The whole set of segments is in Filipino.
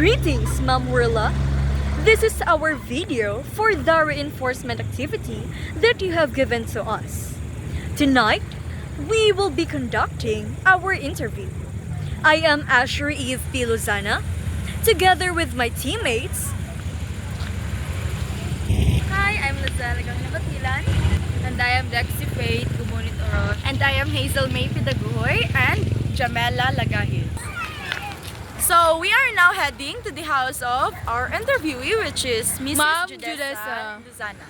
Greetings, Ma'am Willa. This is our video for the reinforcement activity that you have given to us. Tonight, we will be conducting our interview. I am Asher Eve P. Lozana, together with my teammates. Hi, I'm Lazara Gangnabatilan. And I am Dexy Faith Gumonit Oron. And I am Hazel May Pidaguhoy and Jamela Lagahil. So, we are now heading to the house of our interviewee, which is Mrs. Ma'am Judesa Luzana.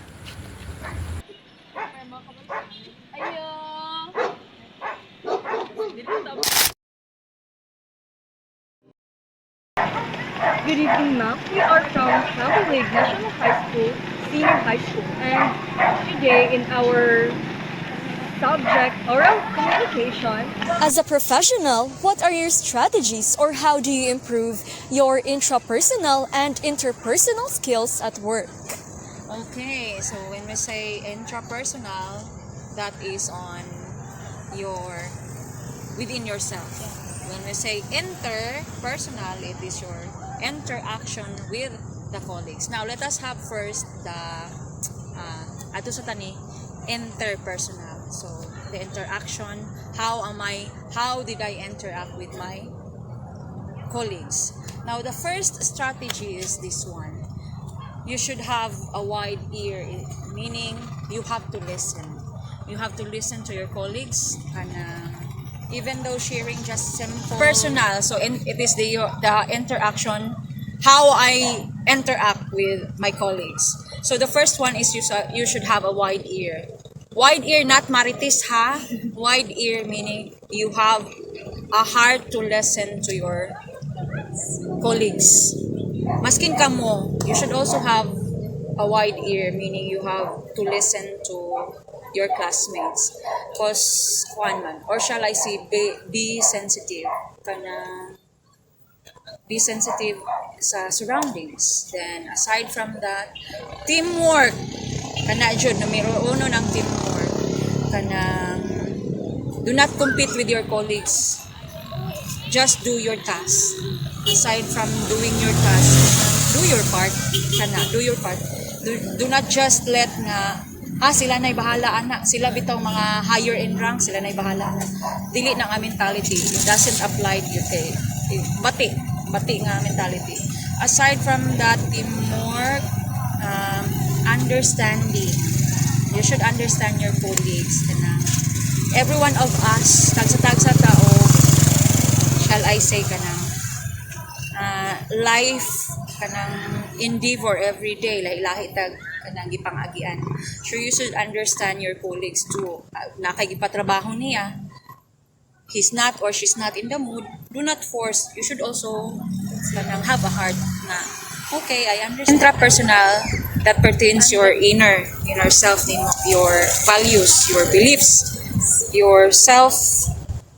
Good evening, ma'am. We are from Travel National High School, Senior High School, and today in our subject oral communication. As a professional, what are your strategies or how do you improve your intrapersonal and interpersonal skills at work? Okay, so when we say intrapersonal, that is on your within yourself. When we say interpersonal, it is your interaction with the colleagues. Now, let us have first the ato sa tani interpersonal. So, the interaction, how did I interact with my colleagues? Now, the first strategy is this one. You should have a wide ear, meaning you have to listen. You have to listen to your colleagues, and even though sharing just simple personal, so it is the interaction, how I interact with my colleagues. So the first one is you should have a wide ear. Wide ear, not marites ha. Wide ear meaning you have a heart to listen to your colleagues. Maskin ka mo, you should also have a wide ear, meaning you have to listen to your classmates. Cause, or shall I say, be sensitive. Be sensitive sa surroundings. Then, aside from that, teamwork. Kana jud, numero uno ng teamwork. Do not compete with your colleagues. Just do your task. Aside from doing your task, do your part. Do your part. Do not just let nga sila na'y bahala ana, sila bitaw mga higher in rank, sila na'y bahala ana. Dili na nga mentality. It doesn't apply to you. Bati nga mentality. Aside from that, teamwork, understanding. You should understand your colleagues. Every one of us, tagsa-tagsa tao, shall I say life endeavor every day, lahi tag gipangagian. So you should understand your colleagues too. Nakagipatrabaho niya, he's not or she's not in the mood, do not force. You should also have a heart na okay, I understand. Intrapersonal, that pertains your inner self, your values, your beliefs, your self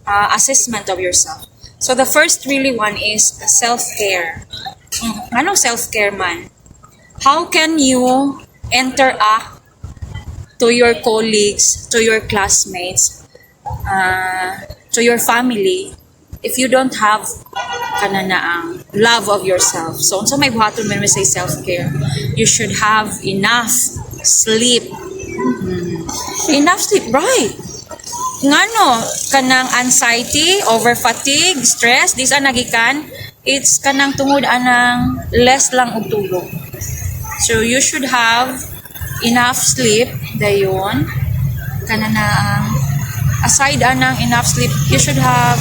assessment of yourself. So the first really one is self-care. Anong self-care man? How can you interact to your colleagues, to your classmates, to your family if you don't have love of yourself? So may buhaton when we say self-care, you should have enough sleep. Enough sleep, right? Ngano kanang anxiety, over fatigue, stress, these are nagikan, it's kanang tungod anang less lang og tulog. So you should have enough sleep dayon aside anang enough sleep, you should have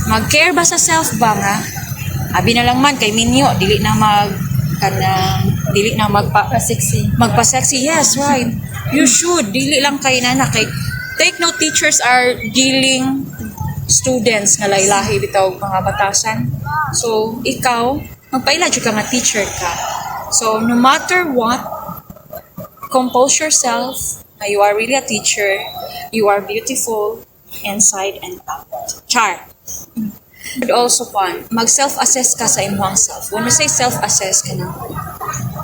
mag-care ba sa self ba nga? Abi na lang man kay minyo dili na magpa-sexy. Yes, right. You should dili lang kay kay take note, teachers are dealing students nga lahi-lahi bitaw mga batasan. So ikaw magpaila jud ka nga teacher ka. So no matter what, compose yourself. You are really a teacher. You are beautiful inside and out. Char. And also mag-self-assess ka sa imong self. When we say self-assess ka na,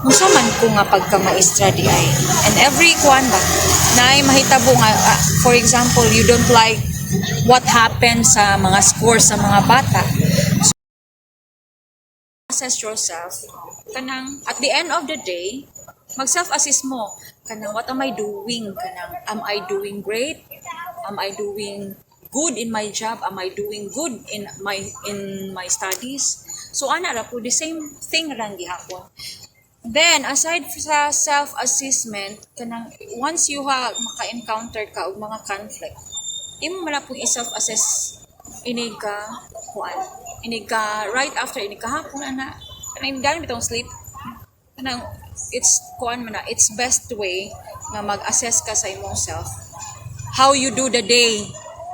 unsa man ko nga pagka-maestra di ay. And every naay mahitabo nga, for example, you don't like what happened sa mga scores sa mga bata. assess yourself, kanang at the end of the day, mag self-assess mo, kanang what am I doing, kanang am I doing great? Am I doing good in my job? Am I doing good in my studies? So ana ra po the same thing lang gihapon. Then aside sa self-assessment, kanang once you maka-encounter ka og mga conflict, imo man pong i-self-assess inig ka right after inig ka hapon ana kanang galing bitong sleep kanang it's it's best way nga mag-assess ka sa imong self, how you do the day,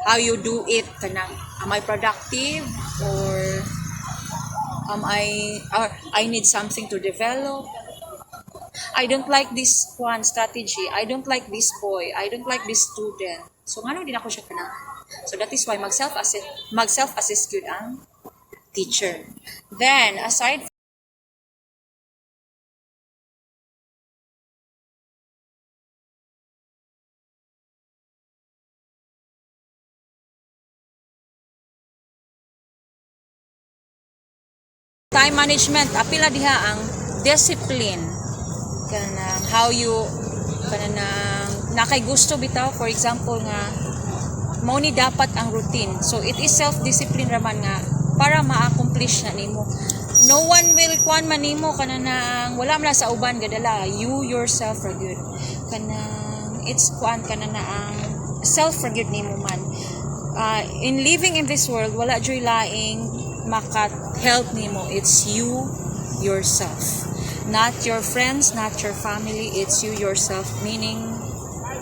how you do it, kanang am I productive or I need something to develop. I don't like this strategy, I don't like this boy, I don't like this student, so ngano din ako siya kanang. So that is why mag self-assess gyud ang teacher. Then aside time management, apila diha ang discipline, kanang how you kanang nakay gusto bitaw, for example nga mao ni dapat ang routine, so it is self-discipline raman nga para ma-accomplish na nimo. No one will man nimo kanang wala man sa uban gadala, you yourself ra gyud kanang it's kanang ang self ra gyud nimo man. In living in this world, wala joy laing maka-help nimo, it's you yourself, not your friends, not your family, it's you yourself, meaning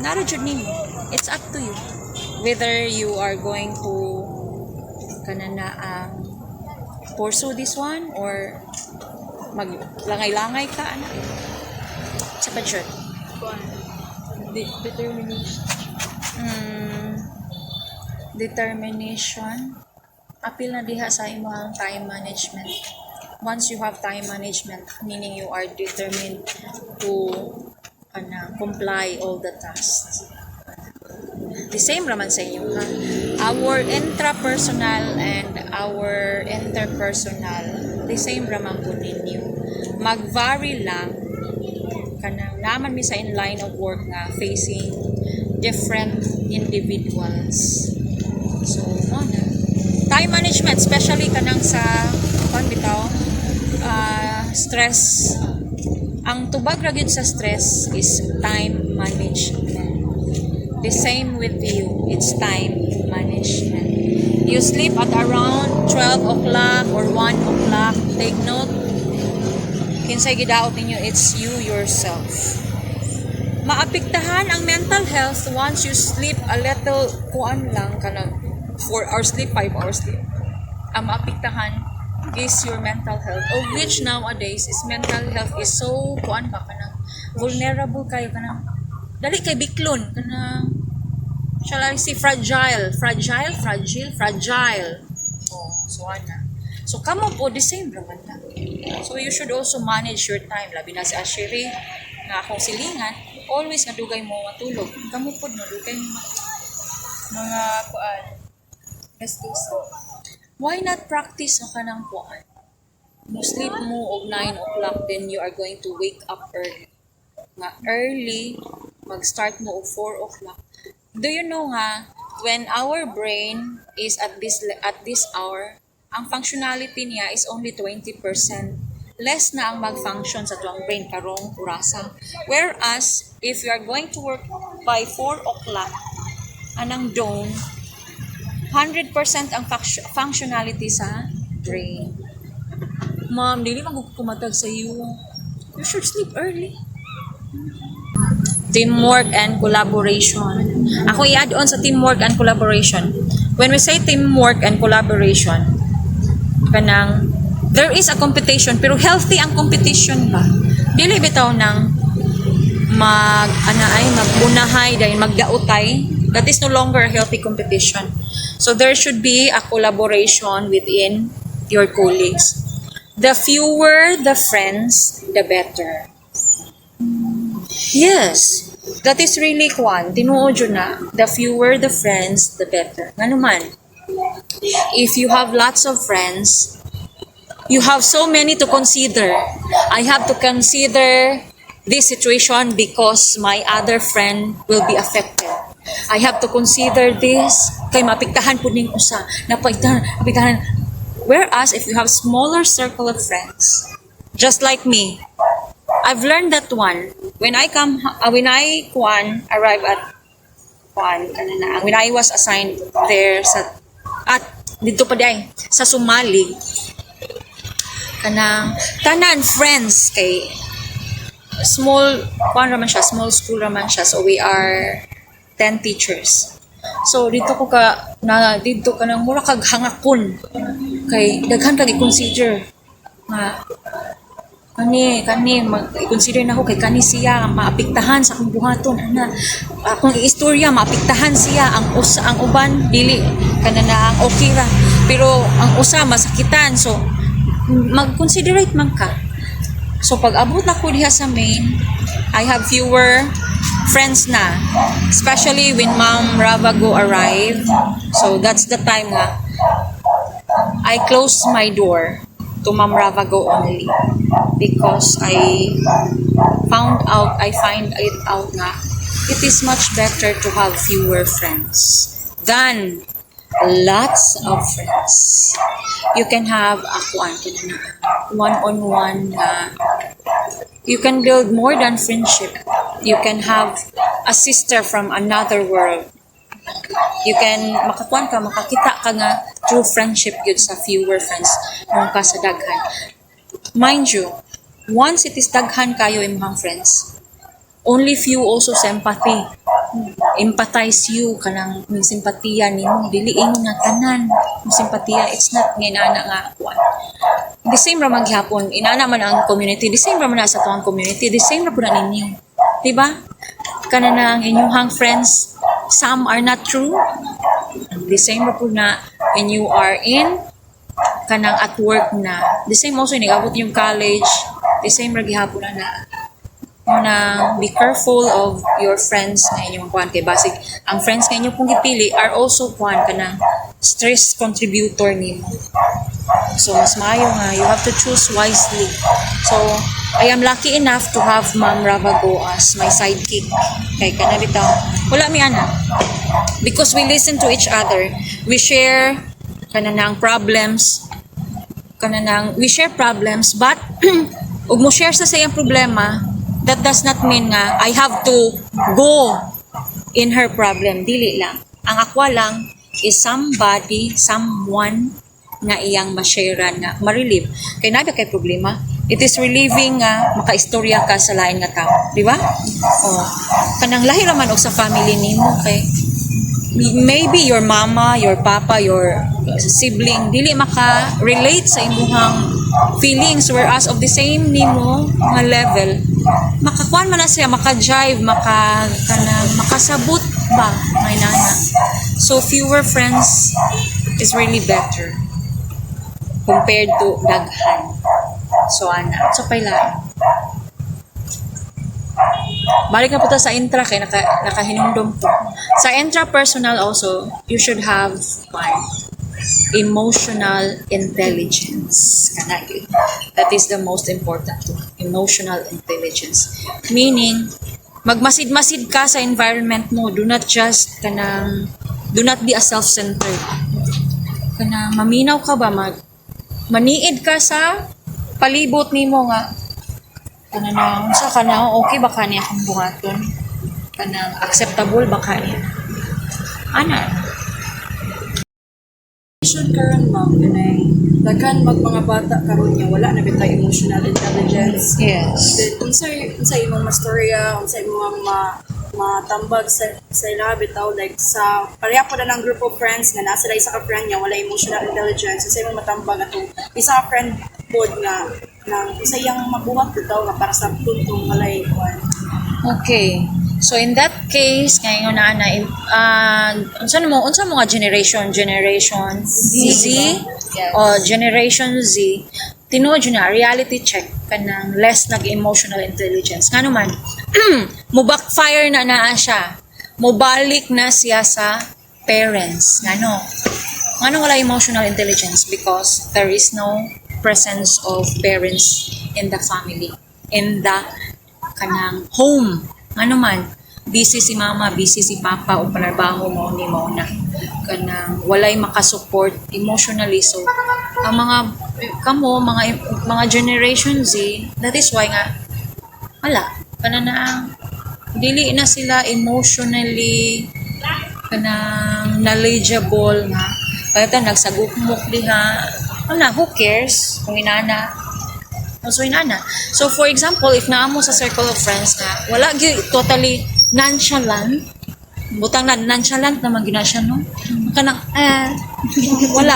nara jud nimo, it's up to you whether you are going to pursue this one or maglangay-langay ka ana sa budget. Determination apil na diha sa imong time management. Once you have time management, meaning you are determined to comply all the tasks. The same raman sa inyo ha. Our intrapersonal and our interpersonal, the same raman po ninyo. Mag-vary lang kanang naman mi sa in line of work nga facing different individuals. So, time management, especially kanang sa stress. Ang tubag ra gyud sa stress is time management. The same with you, it's time management. You sleep at around 12 o'clock or 1 o'clock. Take note, kinsay gidaot ninyo, it's you yourself. Maapektahan ang mental health once you sleep a little, kanang 4 hours sleep, 5 hours sleep. Ang maapektahan is your mental health, of which nowadays is mental health is so kanang vulnerable kayo, kanang dali kay biklon, kanang shall I say fragile. So ana. So kamo po the same raman na. So you should also manage your time, labi na si Ashiri nga akong silingan, always nga dugay mo matulog. Kamo po no dugay mo mga gastuso. Why not practice ka ng mo sleep mo og 9 o'clock, then you are going to wake up early. Nga early, mag-start mo og 4 o'clock. Do you know nga, when our brain is at this hour, ang functionality niya is only 20%. Less na ang mag-function sa tuwang brain karong orasan. Whereas, if you are going to work by 4 o'clock, anang dawn, 100% ang functionality sa brain. Ma'am, dili magkukumatag sa iyo. You should sleep early. Teamwork and collaboration. Ako i-add on sa teamwork and collaboration. When we say teamwork and collaboration, kanang there is a competition, pero healthy ang competition ba? Dili bitaw nang magbunahay dahil magdaotay. That is no longer a healthy competition. So there should be a collaboration within your colleagues. The fewer the friends, the better. Yes, that is really tinuod yun na. The fewer the friends, the better. Nga naman, if you have lots of friends, you have so many to consider. I have to consider this situation because my other friend will be affected. I have to consider this kay mapiktahan po ning usa. Napiktahan. Whereas if you have smaller circle of friends, just like me, I've learned that one. When I arrive at when I was assigned there dito pa day sa Sumali, kanang tanan friends kay small small school raman siya, so we are 10 teachers. So dito ka nang mura kag hangakon kay daghan kag i-consider nga kani mag-consider na ko kay kani siya maapektahan sa akong buhaton ana akong istorya maapektahan siya ang uban dili kanang okay ra pero ang usa masakitan, so mag-considerate man ka. So pag abot na ko diha sa main, I have fewer friends na, especially when Ma'am Ravago arrived. So that's the time nga I close my door to Ma'am Ravago only because I find it out nga it is much better to have fewer friends than lots of friends. You can have one-on-one you can build more than friendship. You can have a sister from another world. You can makakita ka nga true friendship yun sa fewer friends nung ka sa daghan. Mind you, once it is daghan kayo imong friends, only few also sympathy. Empathize you kanang may simpatiya nimo diliin nga tanan. May simpatiya, it's not inana nga kuan. The same ra maghapon, inana man ang community, the same ra man sa tuang community, the same ra pud na ninyo. Diba? Kanang inyong friends, some are not true. The same ra pud na when you are in kanang at work na. The same also nigabot yung college, the same ra gihapon na be careful of your friends na inyong kuan kay basig ang friends nga inyo pong gipili are also kuan kanang stress contributor nimo. So mas maayo nga you have to choose wisely. So I am lucky enough to have Ma'am Ravago as my sidekick. Kay kana bitaw wala mi ana because we listen to each other. We share kanang problems we share problems, but ug mo share sa sayang problema, that does not mean nga I have to go in her problem. Dili lang. Ang akwa lang is someone nga iyang ma-share na ma-relieve. Kay nabi kay problema, it is relieving nga makaistorya ka sa lain nga tao. Di ba? Oh. Kanang lahi raman og sa family nimo kay maybe your mama, your papa, your sibling dili maka-relate sa imong feelings, whereas of the same nimo nga level makakuan man na siya, maka-jive, makasabot ba may nana. So fewer friends is really better compared to daghan. So pailaan. Balik na po ta sa intra kay nakahinumdum po. Sa intrapersonal also, you should have emotional intelligence. That is the most important too. Emotional intelligence. Meaning, magmasid-masid ka sa environment mo. Do not be a self-centered. Maminaw ka ba? Maniid ka sa palibot nimo nga. Okay ba ka niya akong buhaton? Acceptable ba ka niya? Karon ma'am kanay daghan mga bata karon niya wala na bitay emotional intelligence. Yes. Then unsay imong mastorya, unsay imong matambag sa ila bitaw like sa pareha po na ng group of friends nga nasa isa ka friend niya wala emotional intelligence, unsay imong matambag ato isa ka friend pod nga unsay yang mabuhat bitaw nga para sa tuntong walay kuan. Okay. So in that case, ngayon unsa mo nga generation Z Yes. o Generation Z, tinuod yun na reality check kanang less nag-emotional intelligence. Ngano man, mo backfire na siya. Mo balik na siya sa parents. Ngano wala emotional intelligence because there is no presence of parents in the family, in the kanang home. Ano man, busy si mama, busy si papa, o panarbaho mo ni mo na. Kanang walay makasupport emotionally. So, ang mga Generation Z, that is why nga, wala, kanang dili na sila emotionally kanang knowledgeable nga kaya nagsagukmok diha wala, who cares kung inana so for example if naamo sa circle of friends nga wala gyud totally nonchalant butang na nonchalant naman gina siya no kanang wala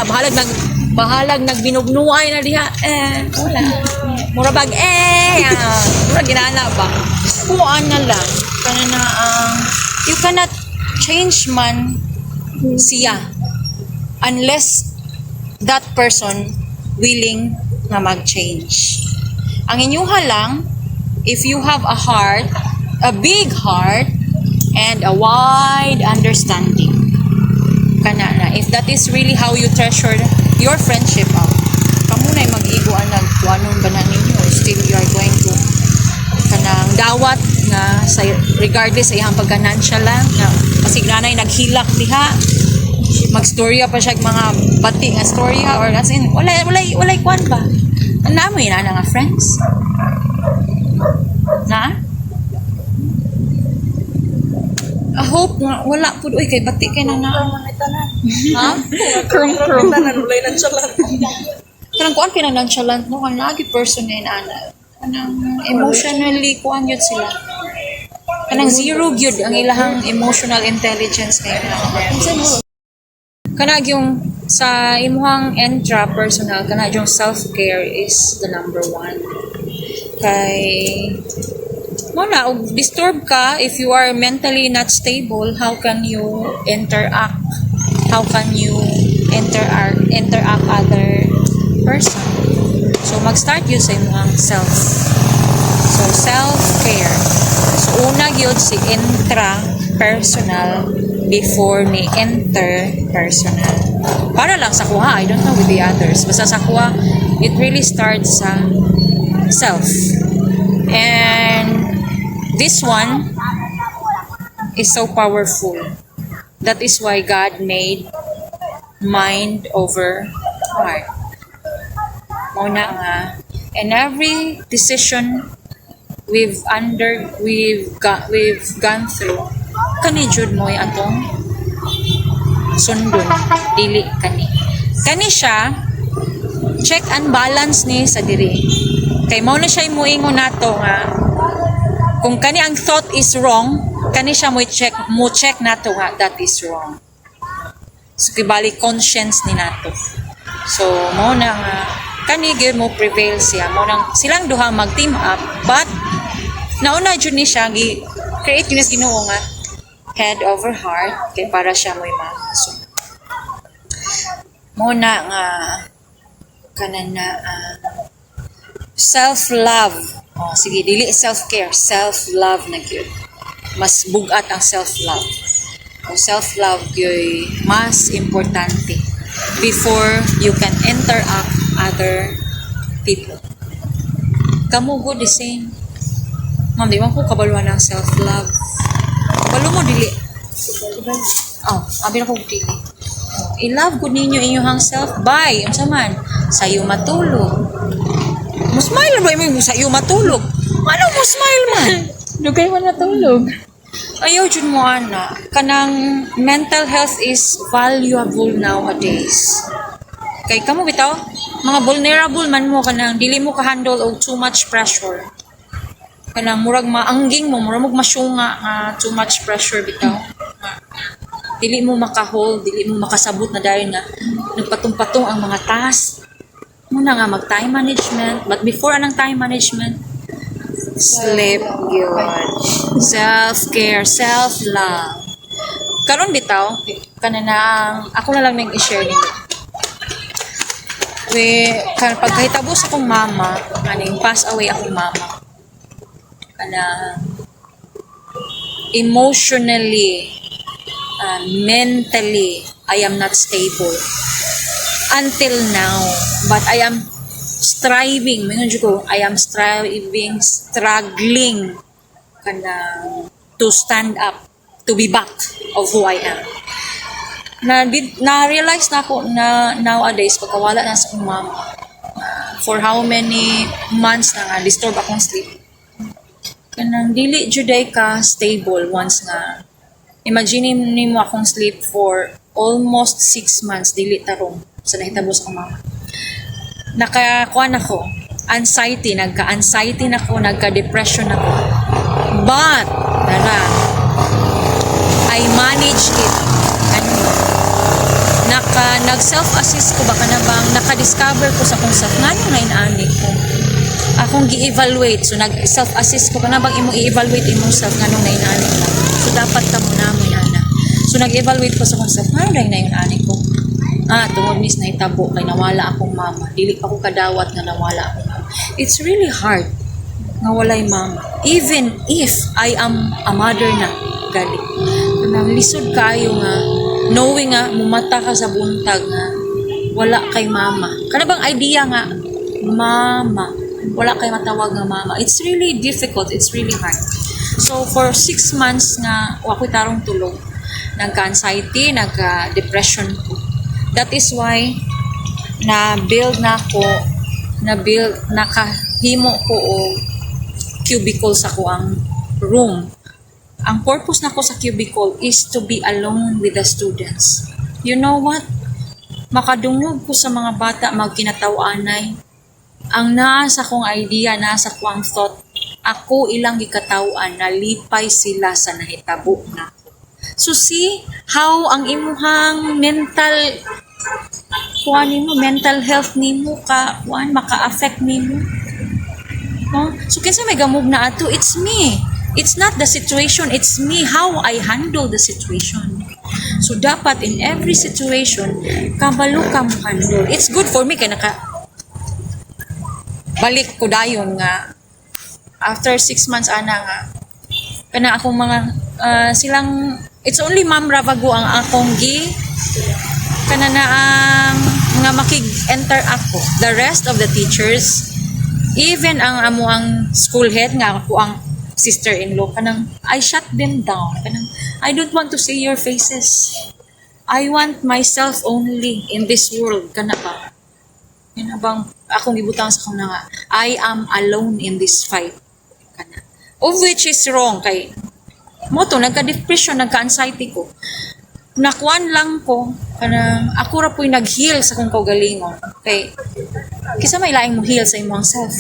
bahalag nagbinugnuay na diha wala murabag mura ginana ba kuan na lang kana na you cannot change man siya unless that person willing na mag-change. Ang inyuha lang, if you have a heart, a big heart, and a wide understanding. Kana na, if that is really how you treasure your friendship, kamo na mag-iguan nagkuanon ba na ninyo, still you are going to kanang dawat nga sa regardless sa iyang pagganansiya lang na kasi nanay naghilak diha magstorya pa siya mga bati nga storya or as in walay kwan ba namo yun na nga friends na I hope nga wala po uy kay bati kay na ha krong tanan walay nonchalant kanang kuan kay nonchalant no kanang lagi person na ana kanang emotionally kuan yun sila kanang zero gyud ang ilahang emotional intelligence kay kanang yung sa imuhang intrapersonal kanang yung self-care is the number one kay muna og disturb ka if you are mentally not stable how can you interact other person so mag-start yun sa imuhang self so self-care so una yun si intrapersonal before ni interpersonal para lang sa kuha I don't know with the others basta sa kuha it really starts sa self and this one is so powerful that is why God made mind over heart muna nga and every decision we've gone through kani jud mo atong sundon dili kani siya check and balance ni sa diri kay mao na siya moingon nato nga kung kani ang thought is wrong kani siya mo check nato nga that is wrong so kibali conscience ni nato so mao na nga kani gyud mo prevail siya mao nang silang duha mag team up but nauna jud ni siya create yun Ginoo nga head over heart kay para siya mo'y so muna nga kanana self-love sige dili self-care self-love na gyud mas bugat ang self-love o self-love gyud mas importante before you can interact other people kamo go the same ma'am di man ko kabaluan ng self-love kabalo mo dili abi na ko dili i-love good ninyo inyong self by unsa man sayo matulog mo smile ba mo sayo matulog ano mo smile man dugay man matulog ayaw jud mo ana kanang mental health is valuable nowadays kay kamo bitaw mga vulnerable man mo kanang dili mo ka-handle og too much pressure kanang murag maangging mo murag masyunga too much pressure bitaw dili mo maka-hold dili mo makasabot na dahil nga nagpatong-patong ang mga task muna nga mag time management but before anang time management sleep yun self-care self-love karon bitaw kanang ako na lang nang i-share ninyo pagkahitabo sa akong mama kaning pass away akong mama kanang emotionally mentally I am not stable until now but I am striving, mingon jud ko, I am striving, struggling kanang to stand up, to be back of who I am. Na-realize na ako na nowadays, pagkawala na sa akong mama, for how many months na nga, disturb akong sleep. Kanang dili juday ka stable once nga. Imagine nimo akong sleep for almost 6 months, dili tarong sa nahitabo sa akong mama. Nakakuan ako, anxiety, nagka-anxiety na ako, nagka-depression ako. But, I managed it. Nag-self-assist ko baka na bang naka-discover ko sa kung self nga nga inaani ko. Akong gi-evaluate. So, nag-self-assist ko ka na bang imong i-evaluate imong self nga nung nainani ko. So, dapat ka muna mo yana. So, nag-evaluate ko sa kung self nga na inaani ko. Tungod mis na itabo kay nawala akong mama. Dili pa ko kadawat nga nawala akong mama. It's really hard nga walay mama. Even if I am a mother na gali. Nang lisod kayo nga knowing nga mumata ka sa buntag nga wala kay mama. Kana bang idea nga mama, wala kay matawag nga mama. It's really difficult, it's really hard. So for 6 months nga wa ko tarong tulog. Nagka-anxiety, nagka-depression ko. That is why nakahimo ko o cubicle sa ko ang room. Ang purpose na ko sa cubicle is to be alone with the students. You know what? Makadungog ko sa mga bata magkinataw-anay. Ang nasa kong idea, nasa kong thought, ako ilang gikatawan, nalipay sila sa nahitabo na. So see how ang imuhang mental health nimo maka-affect nimo. So kinsa may gamug na ato, it's me. It's not the situation, it's me, how I handle the situation. So dapat in every situation, kabalo ka mo handle. It's good for me kay balik ko dayon nga after 6 months ana nga kana akong mga silang it's only Ma'am Ravago ang akong kana na ang mga makig-enter ako. The rest of the teachers, even ang amo ang school head nga ako ang sister-in-law, kanang I shut them down. Kanang I don't want to see your faces. I want myself only in this world. Kana ba? Yan bang akong gibutang sa kung nga I am alone in this fight. Kana. Of which is wrong kay mo to nagka-depression, nagka-anxiety ko. Nakuan lang ko kanang ako ra po'y nag-heal sa kong kaugalingon. Kay kisa may laing mo heal sa imong self.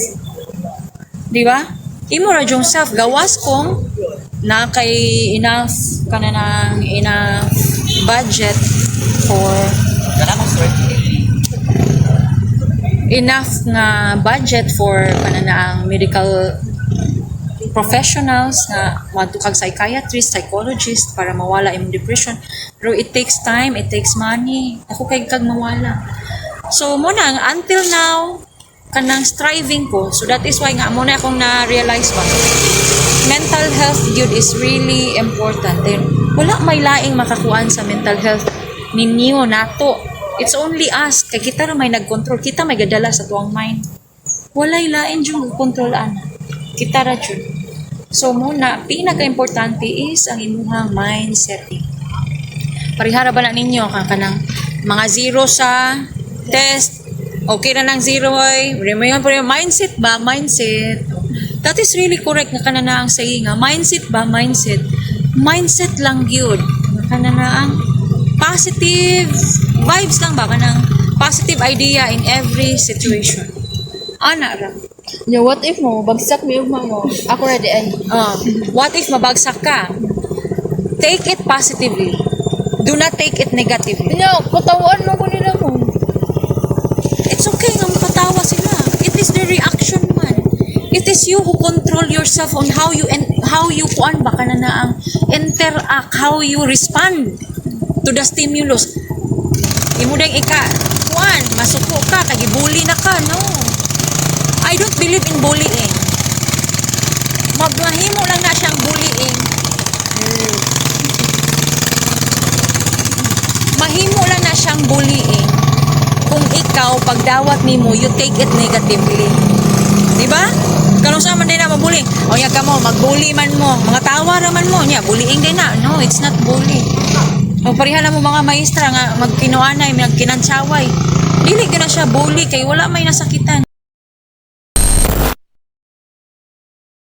Di ba? Imo ra yung self gawas kong na kay enough budget for enough nga budget for kananaang medical professionals na matukag psychiatrist, psychologist para mawala imong depression. Pero it takes time, it takes money. Ako kay kag mawala. So muna until now kanang striving ko. So that is why nga muna akong na-realize ba. Mental health yun is really important. Then wala may laing makakuan sa mental health ninyo nato. It's only us. Kay kita ra may nag-control. Kita may gadala sa tuwang mind. Walay lain yung control ana. Kita ra jud. So muna, pinaka-importante is ang imuhang mindsetting. Parihara ba na ninyo kanang mga zero sa test? Okay na ng zero ay. Remayon po yung mindset ba? Mindset. That is really correct nga kanana ang saying nga. Mindset ba? Mindset. Mindset lang yun. Kanana ang positive vibes lang ba? Kanang positive idea in every situation. Ana ra. Yeah, what if mo, bagsak mo yung mo? Ako ready ay. What if mabagsak ka? Take it positively. Do not take it negatively. No, patawaan mo ko nila mo. It's okay nga makatawa sila. It is the reaction man. It is you who control yourself on how you kuan ba kanana ang interact, how you respond to the stimulus. Imo dang kuan, masuko ka, tagibuli na ka, no. I don't believe in bullying. Maghimo lang na siyang bullying. Mahimo lang na siyang bullying kung ikaw pagdawat nimo, you take it negatively. Di ba? Kanong sa man din na mabuli. O nya kamo, magbuli man mo. Mga tawa raman mo. Nya, bullying din na. No, it's not bully. O parihala mo mga maestra nga magkinuanay, magkinantsaway. Dili ko na siya bully kay wala may nasakitan.